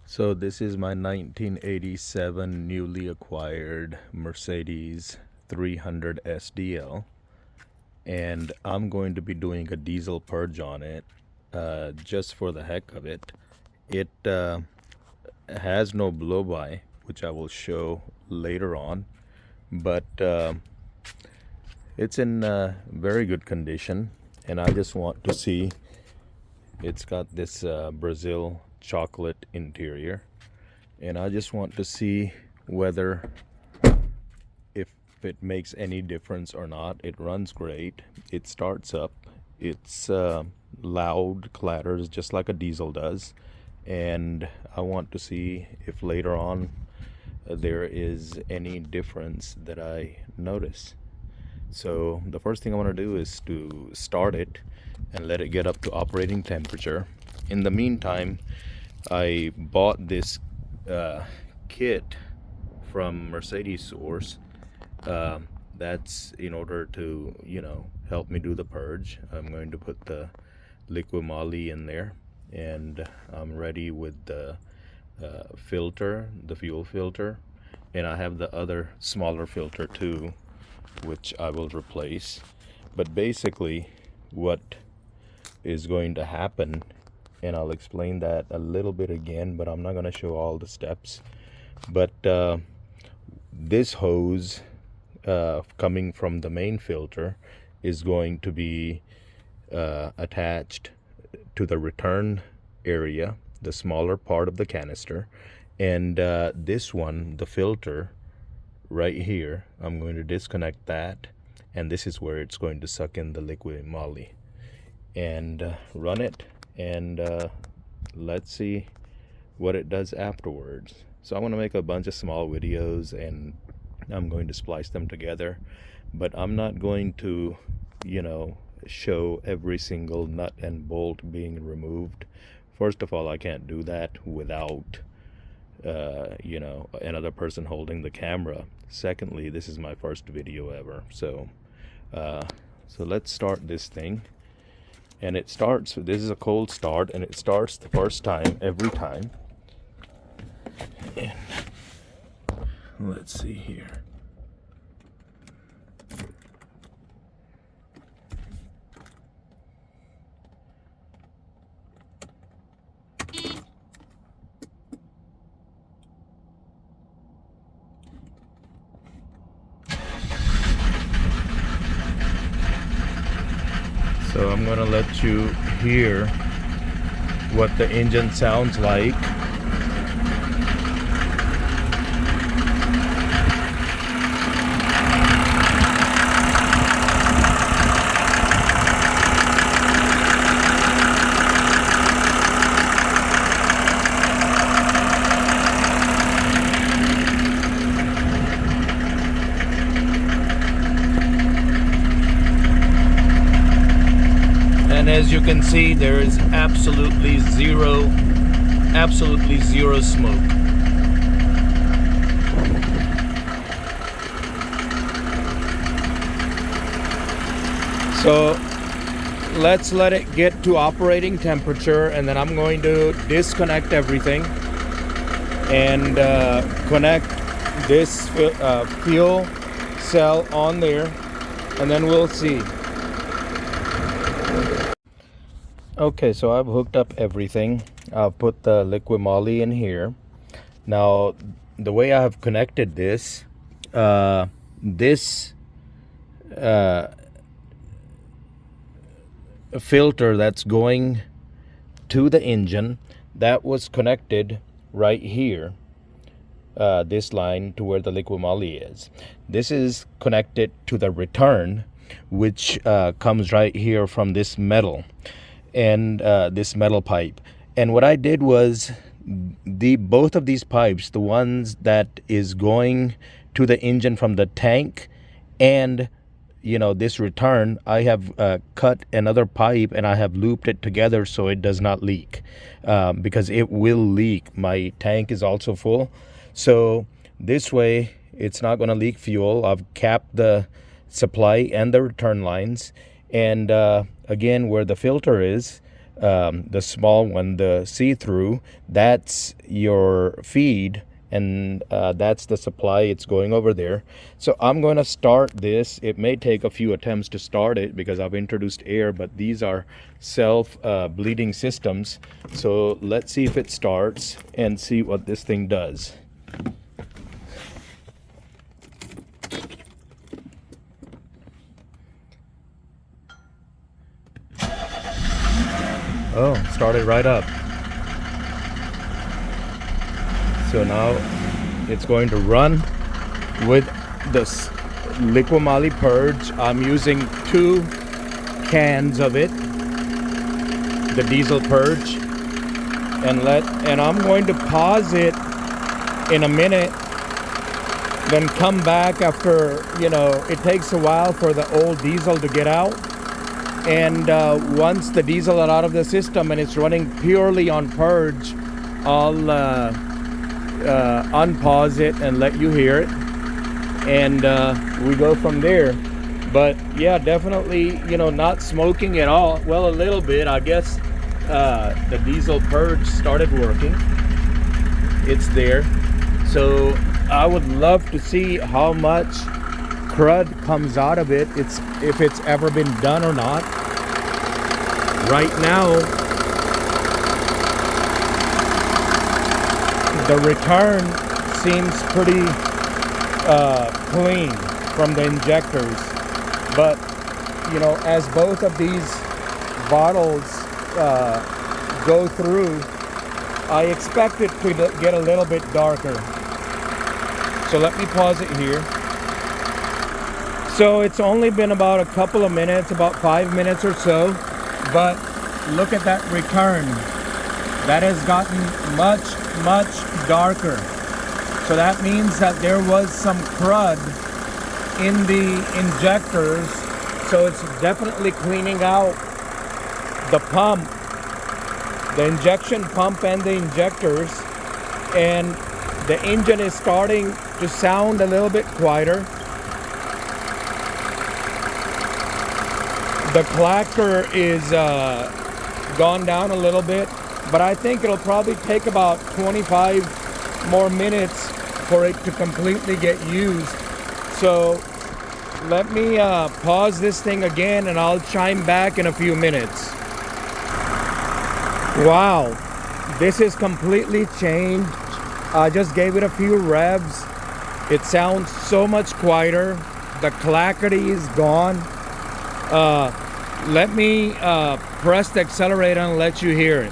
So this is my 1987 newly acquired Mercedes 300 SDL, and I'm going to be doing a diesel purge on it just for the heck of it. It has no blow-by, which I will show later on, but it's in very good condition, and I just want to see. It's got this Brazil chocolate interior, and I just want to see whether if it makes any difference or not. It runs great. It starts up. It's loud, clatters just like a diesel does, and I want to see if later on there is any difference that I notice. So the first thing I want to do is to start it and let it get up to operating temperature. In the meantime, I bought this kit from Mercedes Source. That's in order to, help me do the purge. I'm going to put the liquid moly in there, and I'm ready with the filter, the fuel filter, and I have the other smaller filter too, which I will replace. But basically what is going to happen, and I'll explain that a little bit again, but I'm not going to show all the steps. But this hose coming from the main filter is going to be attached to the return area, the smaller part of the canister, and this one, the filter right here, I'm going to disconnect that, and this is where it's going to suck in the liquid moly and run it, and let's see what it does afterwards. So I'm going to make a bunch of small videos, and I'm going to splice them together, but I'm not going to show every single nut and bolt being removed. First of all, I can't do that without another person holding the camera. Secondly, this is my first video ever, so let's start this thing. And it starts, this is a cold start, and it starts the first time every time. And let's see here. So I'm going to let you hear what the engine sounds like. And as you can see, there is absolutely zero smoke. So let's let it get to operating temperature, and then I'm going to disconnect everything and connect this fuel cell on there, and then we'll see. Okay, so I've hooked up everything. I've put the liquid moly in here. Now, the way I have connected this, filter that's going to the engine, that was connected right here, this line to where the liquid moly is. This is connected to the return, which comes right here from this metal, and this metal pipe. And what I did was both of these pipes, the ones that is going to the engine from the tank and this return, I have cut another pipe and I have looped it together so it does not leak, because it will leak. My tank is also full, so this way it's not going to leak fuel. I've capped the supply and the return lines, and again, where the filter is, the small one, the see-through, that's your feed, and that's the supply. It's going over there. So I'm going to start this. It may take a few attempts to start it because I've introduced air, but these are self bleeding systems. So let's see if it starts and see what this thing does. Oh, started right up. So now it's going to run with this Liquimali Purge. I'm using 2 cans of it, the diesel Purge, and I'm going to pause it in a minute, then come back after, you know, it takes a while for the old diesel to get out. And once the diesel are out of the system and it's running purely on Purge, I'll unpause it and let you hear it, and we go from there. But yeah, definitely, you know, not smoking at all. Well, a little bit, I guess. The diesel Purge started working. It's there. So I would love to see how much crud comes out of it, if it's ever been done or not. Right now, the return seems pretty clean from the injectors, but you know, as both of these bottles go through, I expect it to get a little bit darker. So let me pause it here. So it's only been about a couple of minutes, about 5 minutes or so, but look at that return. That has gotten much, much darker. So that means that there was some crud in the injectors. So it's definitely cleaning out the pump, the injection pump and the injectors. And the engine is starting to sound a little bit quieter. The clacker is gone down a little bit, but I think it'll probably take about 25 more minutes for it to completely get used. So let me pause this thing again and I'll chime back in a few minutes. Wow, this is completely changed. I just gave it a few revs. It sounds so much quieter. The clackety is gone. Let me press the accelerator and let you hear it.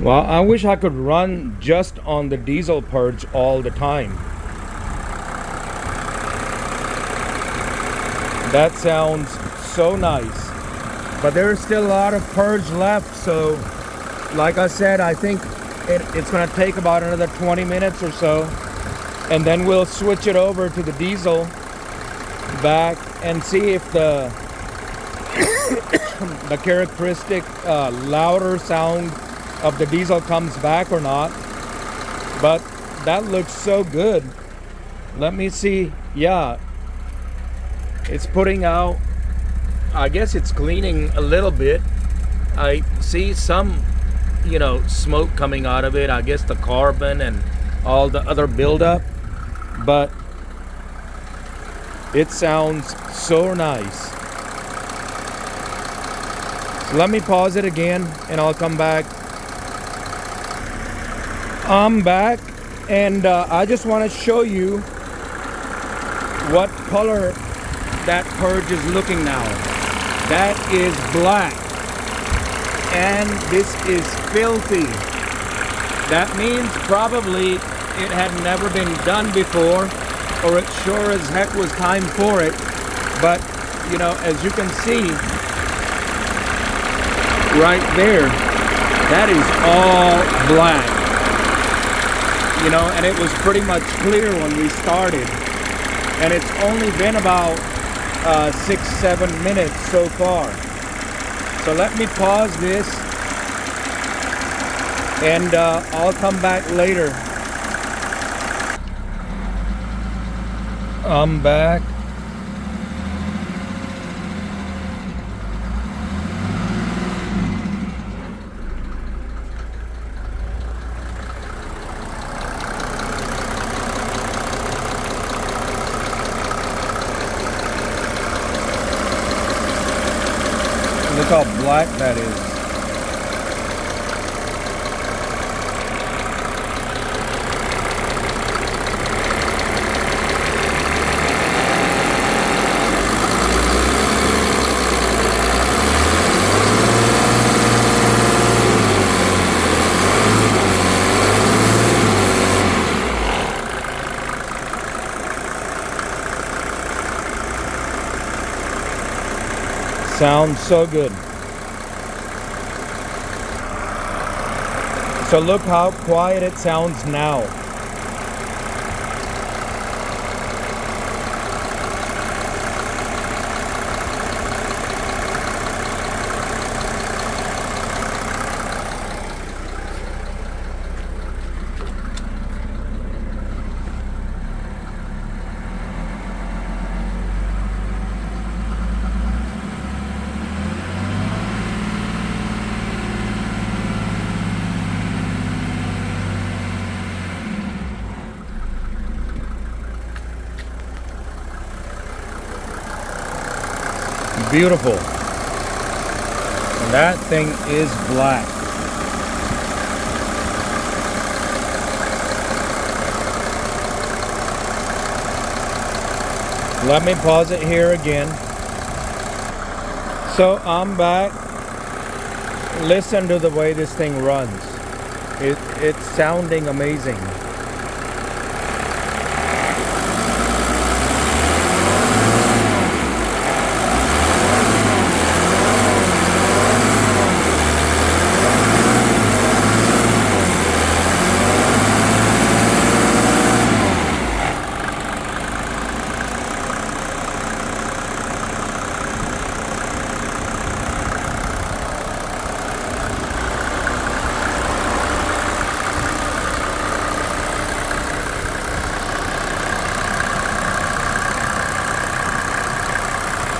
Well, I wish I could run just on the diesel Purge all the time. That sounds so nice. But there's still a lot of Purge left, so like I said, I think it's going to take about another 20 minutes or so, and then we'll switch it over to the diesel back and see if the the characteristic louder sound of the diesel comes back or not. But that looks so good. Let me see. Yeah, it's putting out, I guess it's cleaning a little bit. I see some, you know, smoke coming out of it. I guess the carbon and all the other buildup, but it sounds so nice. So let me pause it again and I'll come back. I'm back, and I just want to show you what color that Purge is looking now. That is black, and this is filthy. That means probably it had never been done before, or it sure as heck was time for it. But you know, as you can see right there, that is all black. You know, and it was pretty much clear when we started. and it's only been about 6-7 minutes so far. So let me pause this, and I'll come back later. I'm back. Look how black that is. Sounds so good. So look how quiet it sounds now. Beautiful. And that thing is black. Let me pause it here again. So I'm back. Listen to the way this thing runs. It's sounding amazing.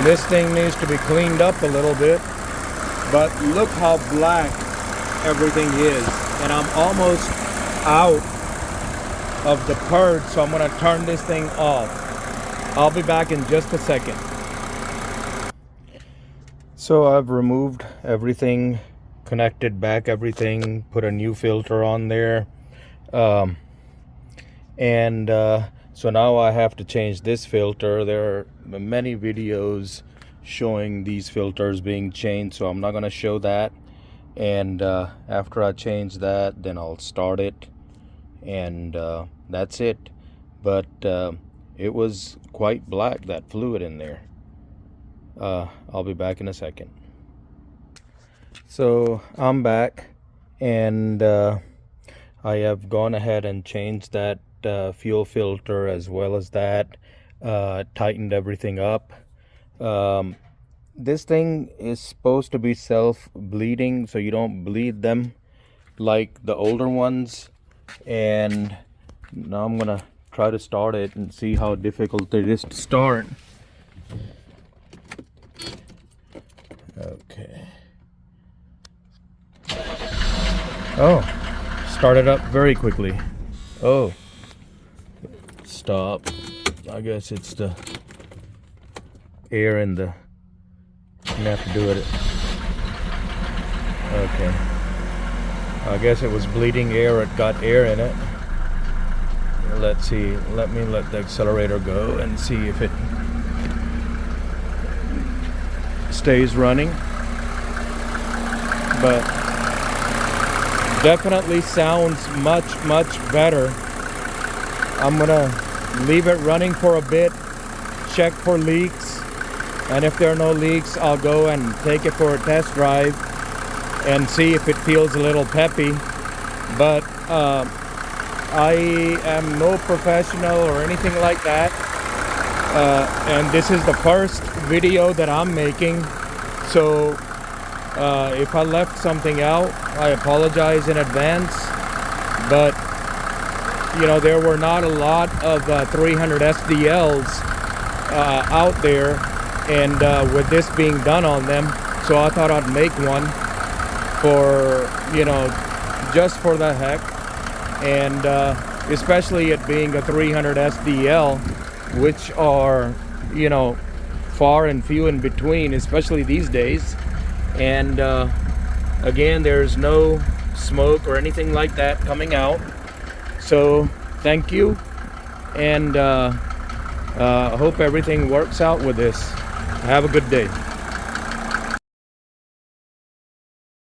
This thing needs to be cleaned up a little bit, but look how black everything is. And I'm almost out of the purge, so I'm gonna turn this thing off. I'll be back in just a second. So I've removed everything, connected back everything, put a new filter on there, so now I have to change this filter. There are many videos showing these filters being changed, so I'm not going to show that. And after I change that, then I'll start it, and that's it. But it was quite black, that fluid in there. I'll be back in a second. So I'm back, and I have gone ahead and changed that fuel filter as well as that, tightened everything up. This thing is supposed to be self-bleeding, so you don't bleed them like the older ones. And now I'm gonna try to start it and see how difficult it is to start. Okay. Oh, started up very quickly. Oh, stop. I guess it's the air in the, you have to do it. Okay. I guess it was bleeding air. It got air in it. Let's see. Let me let the accelerator go and see if it stays running. But definitely sounds much better. I'm gonna leave it running for a bit, check for leaks, and if there are no leaks, I'll go and take it for a test drive and see if it feels a little peppy. But I am no professional or anything like that. and this is the first video that I'm making, so if I left something out, I apologize in advance. But you know, there were not a lot of 300 SDLs out there, and with this being done on them, so I thought I'd make one for, you know, just for the heck. And especially it being a 300 SDL, which are, you know, far and few in between, especially these days. And again, there's no smoke or anything like that coming out. So thank you, and hope everything works out with this. Have a good day.